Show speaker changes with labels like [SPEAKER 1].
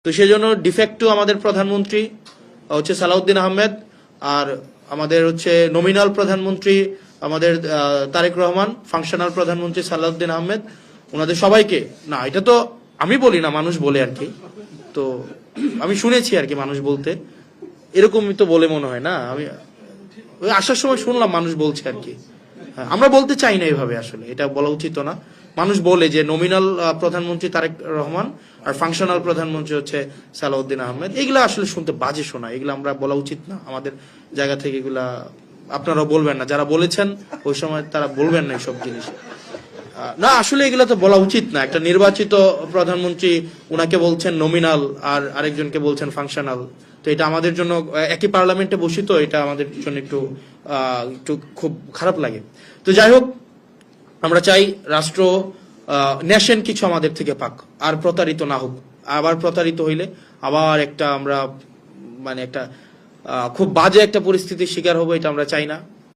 [SPEAKER 1] তো সেজন্য ডিফেক্টো আমাদের প্রধানমন্ত্রী হচ্ছে সালাউদ্দিন আহমেদ, আর আমাদের হচ্ছে নমিনাল প্রধানমন্ত্রী আমাদের তারেক রহমান, ফাংশনাল প্রধানমন্ত্রী সালাউদ্দিন আহমেদ, ওনাদের সবাইকে, না এটা তো আমি বলি না, মানুষ বলে আর কি, তো আমি শুনেছি আর কি মানুষ বলতে, এরকমই তো বলে মনে হয় না, আমি ওই আসার সময় শুনলাম মানুষ বলছে আর কি। আমরা বলতে চাই না এইভাবে, আসলে এটা বলা উচিত না। মানুষ বলে যে নমিনাল প্রধানমন্ত্রী তারেক রহমান আর ফাংশনাল প্রধানমন্ত্রী হচ্ছে সালাউদ্দিন আহমেদ, এগুলা আসলে শুনতে বাজে শোনা, এগুলো আমরা বলা উচিত না আমাদের জায়গা থেকে, এগুলা আপনারাও বলবেন না, যারা বলেছেন ওই সময় তারা বলবেন না এইসব জিনিস। না আসলে এগুলো তো বলা উচিত না, একটা নির্বাচিত প্রধানমন্ত্রী উনাকে বলছেন নমিনাল আর আরেকজনকে বলছেন ফাংশনাল, তো এটা আমাদের জন্য একই পার্লামেন্টে বসি, তো এটা আমাদের জন্য একটু খুব খারাপ লাগে। তো যাই হোক, আমরা চাই রাষ্ট্র নেশন কিছু আমাদের থেকে পাক, আর প্রতারিত না হোক। আবার প্রতারিত হইলে আবার একটা আমরা মানে একটা খুব বাজে একটা পরিস্থিতির শিকার হবো, এটা আমরা চাই না।